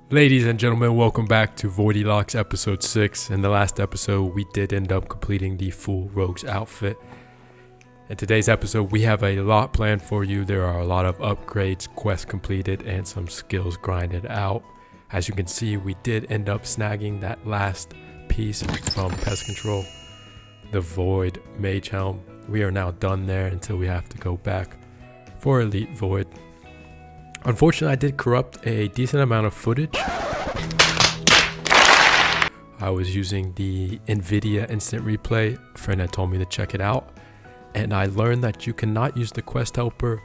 Ladies and gentlemen, welcome back to Voidilocks episode 6. In the last episode, we did end up completing the full Rogue's outfit. In today's episode, we have a lot planned for you. There are a lot of upgrades, quests completed, and some skills grinded out. As you can see, we did end up snagging that last piece from Pest Control, the Void Mage Helm. We are now done there until we have to go back for Elite Void. Unfortunately, I did corrupt a decent amount of footage. I was using the NVIDIA Instant Replay. A friend had told me to check it out. And I learned that you cannot use the quest helper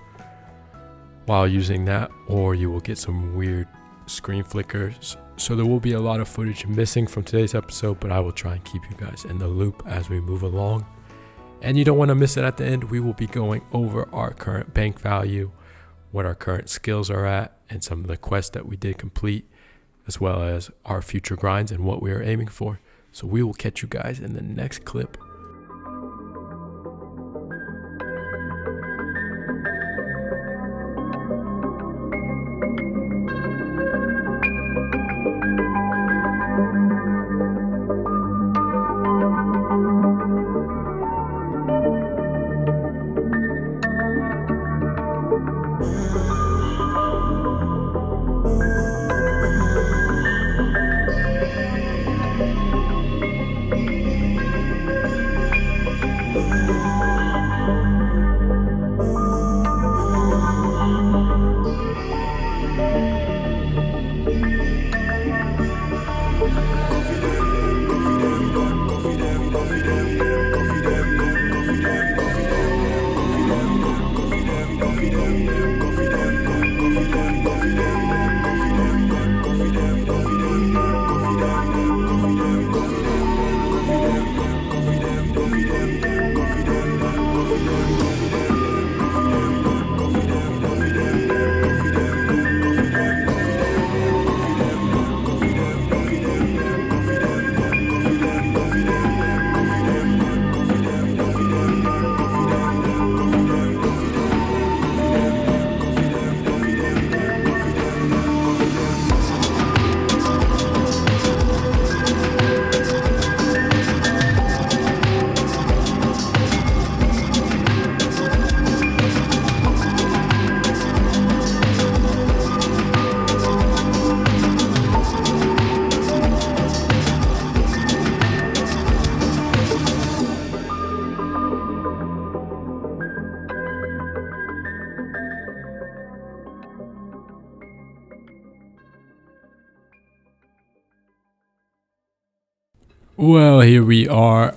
while using that, or you will get some weird screen flickers. So there will be a lot of footage missing from today's episode, but I will try and keep you guys in the loop as we move along. And you don't want to miss it at the end. We will be going over our current bank value, what our current skills are at, and some of the quests that we did complete, as well as our future grinds and what we are aiming for. So we will catch you guys in the next clip. Well, here we are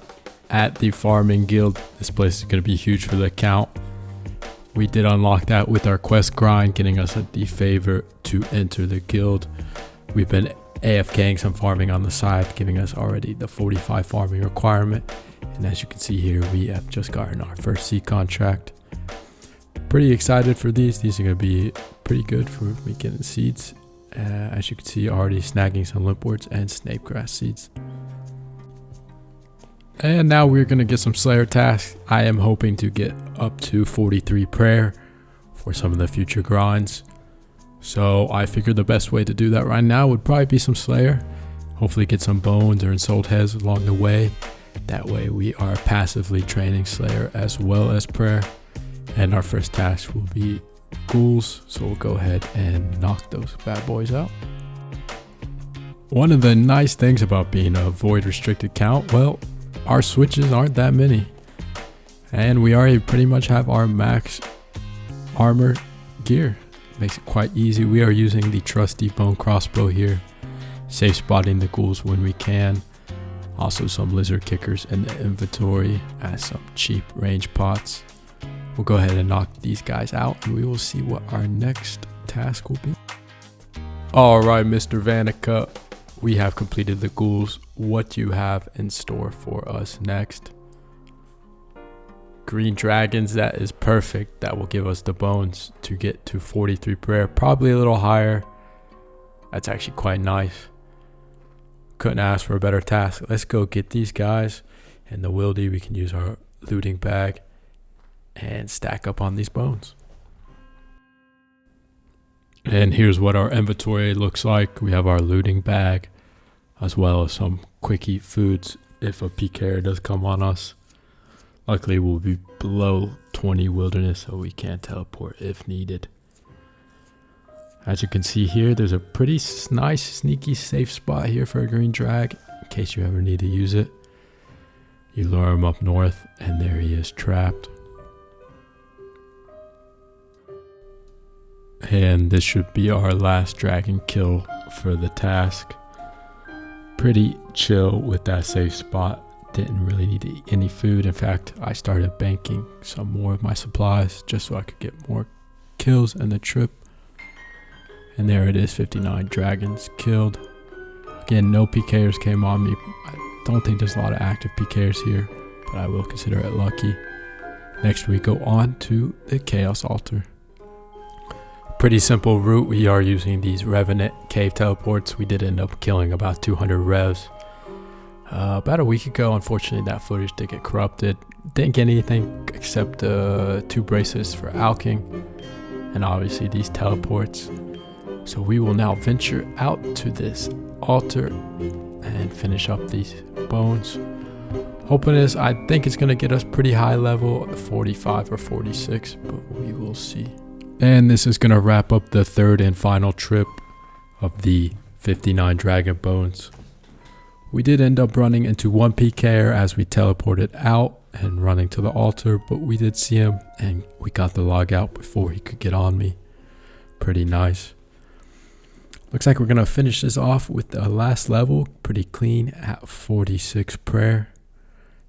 at the farming guild. This place is going to be huge for the account. We did unlock that with our quest grind, getting us the favor to enter the guild. We've been AFKing some farming on the side, giving us already the 45 farming requirement. And as you can see here, we have just gotten our first seed contract. Pretty excited for these. These are going to be pretty good for me getting seeds. As you can see, already snagging some limpworts and snapegrass seeds. And now we're going to get some Slayer tasks. I am hoping to get up to 43 prayer for some of the future grinds. So I figured the best way to do that right now would probably be some Slayer. Hopefully get some bones or ensouled heads along the way. That way we are passively training Slayer as well as prayer. And our first task will be ghouls. So we'll go ahead and knock those bad boys out. One of the nice things about being a void restricted count, well, our switches aren't that many, and we already pretty much have our max armor gear. Makes it quite easy. We are using the trusty bone crossbow here, safe spotting the ghouls when we can. Also some lizard kickers in the inventory as some cheap range pots. We'll go ahead and knock these guys out, and we will see what our next task will be. All right, Mr. Vanica, we have completed the ghouls. What do you have in store for us next? Green dragons, that is perfect. That will give us the bones to get to 43 prayer, probably a little higher. That's actually quite nice. Couldn't ask for a better task. Let's go get these guys. And the wildy, we can use our looting bag and stack up on these bones. And here's what our inventory looks like. We have our looting bag, as well as some quickie foods if a PKer does come on us. Luckily, we'll be below 20 wilderness, so we can teleport if needed. As you can see here, there's a pretty nice, sneaky, safe spot here for a green drag, in case you ever need to use it. You lure him up north, and there he is trapped. And this should be our last dragon kill for the task. Pretty chill with that safe spot. Didn't really need to eat any food. In fact, I started banking some more of my supplies just so I could get more kills in the trip. And there it is, 59 dragons killed. Again, no PKers came on me. I don't think there's a lot of active PKers here, but I will consider it lucky. Next we go on to the Chaos Altar. Pretty simple route. We are using these Revenant cave teleports. We did end up killing about 200 revs about a week ago. Unfortunately, that footage did get corrupted. Didn't get anything except 2 braces for alking, and obviously these teleports. So we will now venture out to this altar and finish up these bones. Hoping this, I think it's going to get us pretty high level, 45 or 46, but we will see. And this is going to wrap up the third and final trip of the 59 dragon bones. We did end up running into one PKer as we teleported out and running to the altar, but we did see him and we got the log out before he could get on me. Pretty nice. Looks like we're going to finish this off with the last level, pretty clean at 46 prayer.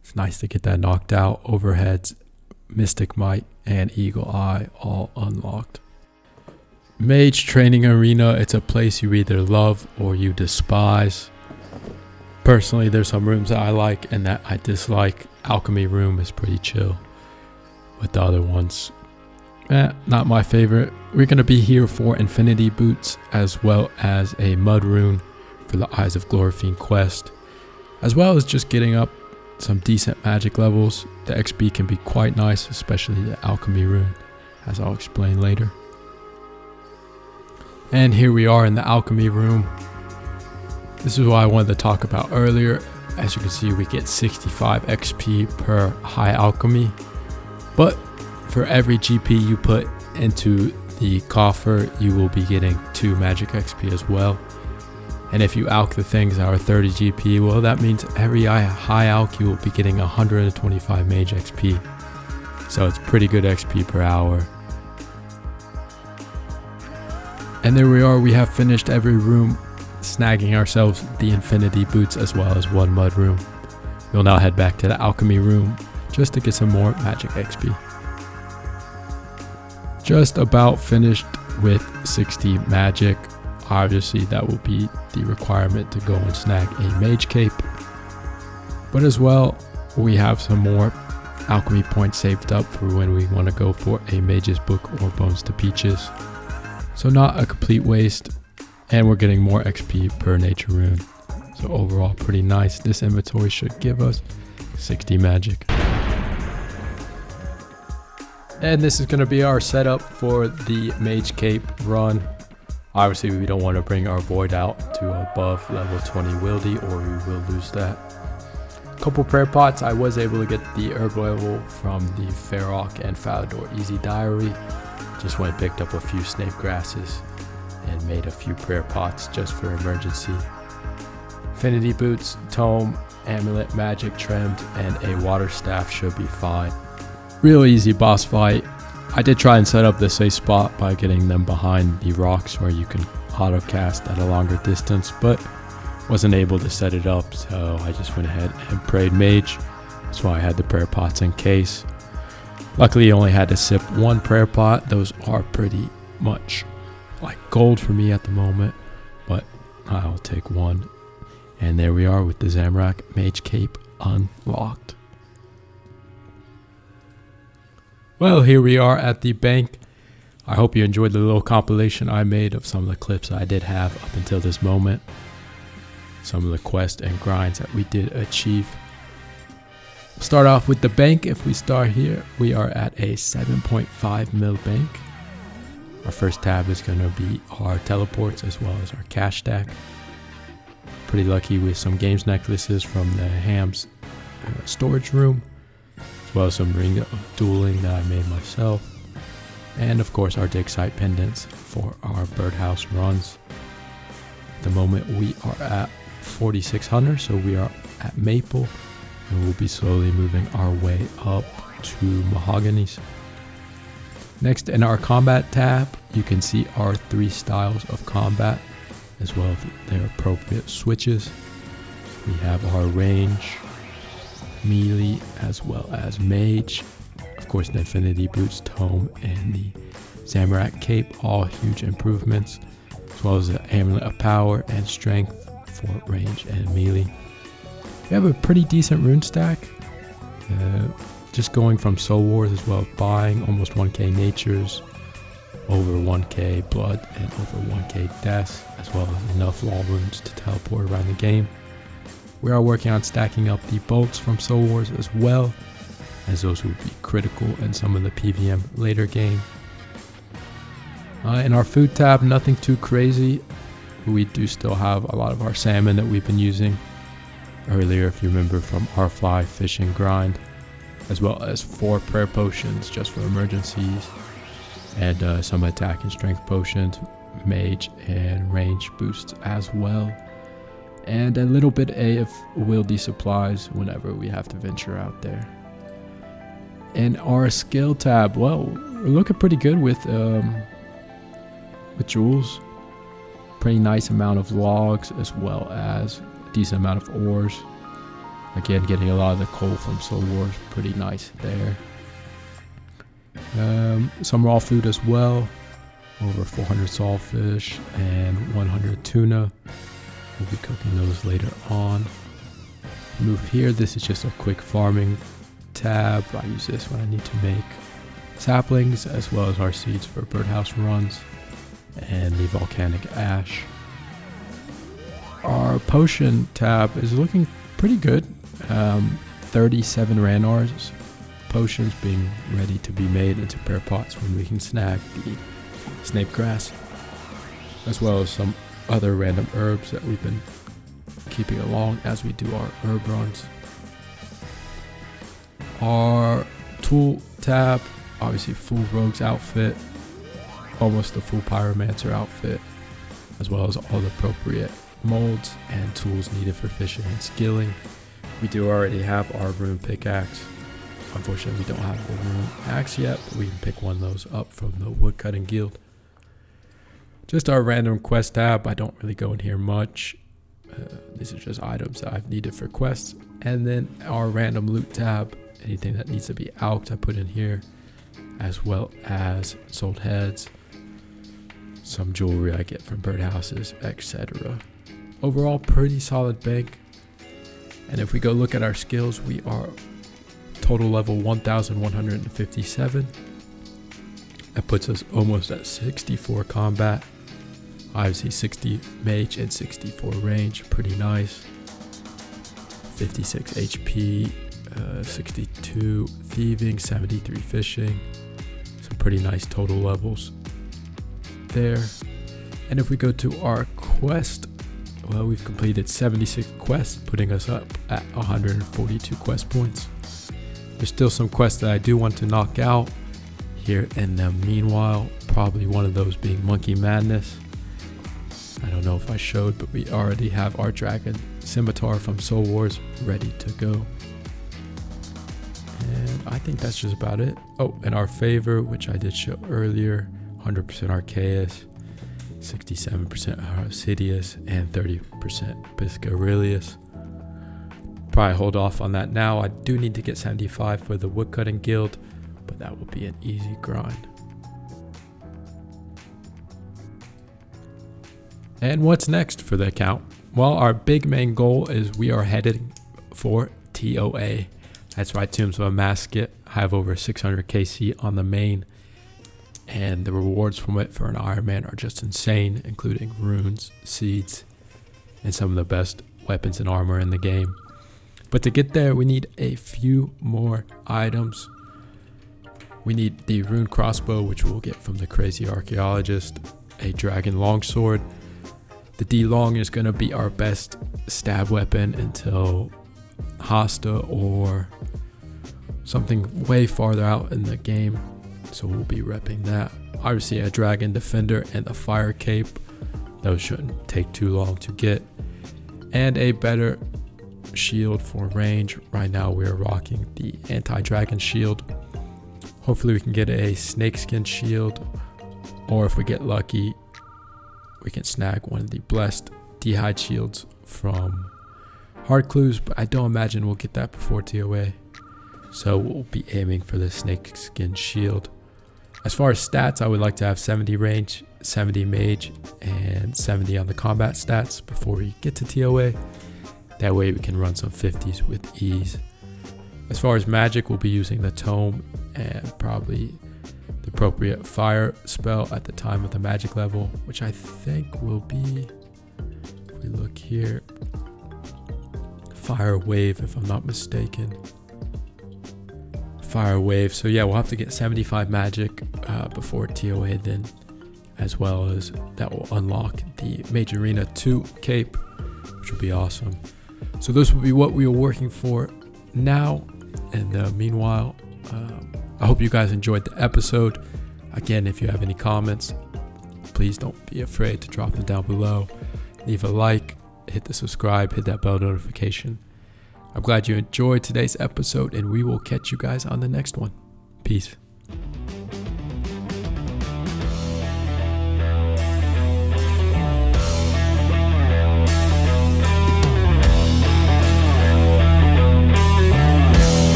It's nice to get that knocked out. Overheads, Mystic Might, and Eagle Eye all unlocked. Mage Training Arena, it's a place you either love or you despise. Personally, there's some rooms that I like and that I dislike. Alchemy room is pretty chill, but the other ones, not my favorite. We're going to be here for Infinity Boots as well as a Mud Rune for the Eyes of Glorifine quest, as well as just getting up some decent magic levels. The XP can be quite nice, especially the Alchemy Rune, as I'll explain later. And here we are in the Alchemy room. This is what I wanted to talk about earlier. As you can see, we get 65 XP per high alchemy, but for every GP you put into the coffer, you will be getting 2 magic XP as well. And if you alch the things that are 30 GP, well, that means every high alch you will be getting 125 mage XP. So it's pretty good XP per hour. And there we are, we have finished every room, snagging ourselves the Infinity Boots as well as 1 Mud Room. We'll now head back to the Alchemy room just to get some more magic XP. Just about finished with 60 magic. Obviously that will be the requirement to go and snag a mage cape, but as well we have some more alchemy points saved up for when we want to go for a mage's book or bones to peaches. So not a complete waste, and we're getting more XP per nature rune. So overall pretty nice. This inventory should give us 60 magic. And this is going to be our setup for the mage cape run. Obviously we don't want to bring our void out to above level 20 wildy, or we will lose that. Couple prayer pots. I was able to get the herb oil from the Ferrock and Falador Easy Diary. Just went and picked up a few snake grasses and made a few prayer pots just for emergency. Infinity Boots, Tome, Amulet, Magic Trimmed, and a water staff should be fine. Real easy boss fight. I did try and set up the safe spot by getting them behind the rocks where you can auto cast at a longer distance, but wasn't able to set it up, so I just went ahead and prayed mage. That's why I had the prayer pots in case. Luckily I only had to sip 1 prayer pot. Those are pretty much like gold for me at the moment, but I'll take 1. And there we are with the Zamrak mage cape unlocked. Well, here we are at the bank. I hope you enjoyed the little compilation I made of some of the clips I did have up until this moment. Some of the quests and grinds that we did achieve. We'll start off with the bank. If we start here, we are at a 7.5 mil bank. Our first tab is going to be our teleports as well as our cash stack. Pretty lucky with some games necklaces from the Ham's storage room, as well as some ring of dueling that I made myself. And of course our dig site pendants for our birdhouse runs. At the moment we are at 4,600, so we are at Maple, and we'll be slowly moving our way up to Mahoganies. Next, in our combat tab, you can see our 3 styles of combat, as well as their appropriate switches. We have our range, melee, as well as mage. Of course, the Infinity Boots, Tome, and the Zamorak Cape, all huge improvements, as well as the Amulet of Power and Strength for range and melee. We have a pretty decent rune stack, just going from Soul Wars as well as buying almost 1k natures, over 1k blood, and over 1k deaths, as well as enough wall runes to teleport around the game. We are working on stacking up the bolts from Soul Wars as well, as those would be critical in some of the PVM later game. In our food tab, nothing too crazy. We do still have a lot of our salmon that we've been using earlier, if you remember, from our fly fishing grind, as well as 4 prayer potions just for emergencies, and some attack and strength potions, mage and range boosts as well, and a little bit of wieldy supplies whenever we have to venture out there. In our skill tab, well, we're looking pretty good with jewels. Pretty nice amount of logs, as well as a decent amount of ores. Again, getting a lot of the coal from Soul Wars, pretty nice there. Some raw food as well, over 400 saltfish and 100 tuna. We'll be cooking those later on. Move here, this is just a quick farming tab. I use this when I need to make saplings, as well as our seeds for birdhouse runs, and the volcanic ash. Our potion tab is looking pretty good. 37 Ranars potions being ready to be made into prayer pots when we can snag the snape grass, as well as some other random herbs that we've been keeping along as we do our herb runs. Our tool tab, obviously full rogue's outfit, almost the full pyromancer outfit, as well as all the appropriate molds and tools needed for fishing and skilling. We do already have our rune pickaxe. Unfortunately, we don't have the rune axe yet, but we can pick one of those up from the woodcutting guild. Just our random quest tab. I don't really go in here much. These are just items that I've needed for quests. And then our random loot tab. Anything that needs to be alked, I put in here, as well as sold heads, some jewelry I get from birdhouses, etc. Overall, pretty solid bank. And if we go look at our skills, we are total level 1157. That puts us almost at 64 combat. Obviously 60 mage and 64 range, pretty nice. 56 HP, 62 thieving, 73 fishing. Some pretty nice total levels there. And if we go to our quest, well, we've completed 76 quests, putting us up at 142 quest points. There's still some quests that I do want to knock out here in the meanwhile, probably one of those being Monkey Madness. I don't know if I showed, but we already have our dragon scimitar from Soul Wars ready to go. And I think that's just about it. Oh, and our favor, which I did show earlier, 100% Arceus, 67% Arcidius, and 30% Piscarilius. Probably hold off on that now. I do need to get 75 for the woodcutting guild, but that will be an easy grind. And what's next for the account? Well, our big main goal is we are heading for TOA. That's right, Tombs of a Masket. I have over 600 KC on the main, and the rewards from it for an Iron Man are just insane, including runes, seeds, and some of the best weapons and armor in the game. But to get there, we need a few more items. We need the rune crossbow, which we'll get from the crazy archaeologist, a dragon longsword. The D-long is going to be our best stab weapon until Hasta or something way farther out in the game. So we'll be repping that. Obviously a dragon defender and a fire cape. Those shouldn't take too long to get. And a better shield for range. Right now we're rocking the anti-dragon shield. Hopefully we can get a snakeskin shield, or if we get lucky, we can snag one of the blessed D-hide shields from Hard Clues, but I don't imagine we'll get that before TOA. So we'll be aiming for the snakeskin shield. As far as stats, I would like to have 70 range, 70 mage, and 70 on the combat stats before we get to TOA. That way we can run some 50s with ease. As far as magic, we'll be using the tome and probably the appropriate fire spell at the time of the magic level, which I think will be, if we look here, fire wave if I'm not mistaken. Fire wave. So yeah, we'll have to get 75 magic before TOA then, as well as that will unlock the Mage Arena 2 cape, which will be awesome. So this will be what we are working for now. And meanwhile, I hope you guys enjoyed the episode. Again, if you have any comments, please don't be afraid to drop them down below. Leave a like, hit the subscribe, hit that bell notification. I'm glad you enjoyed today's episode, and we will catch you guys on the next one. Peace.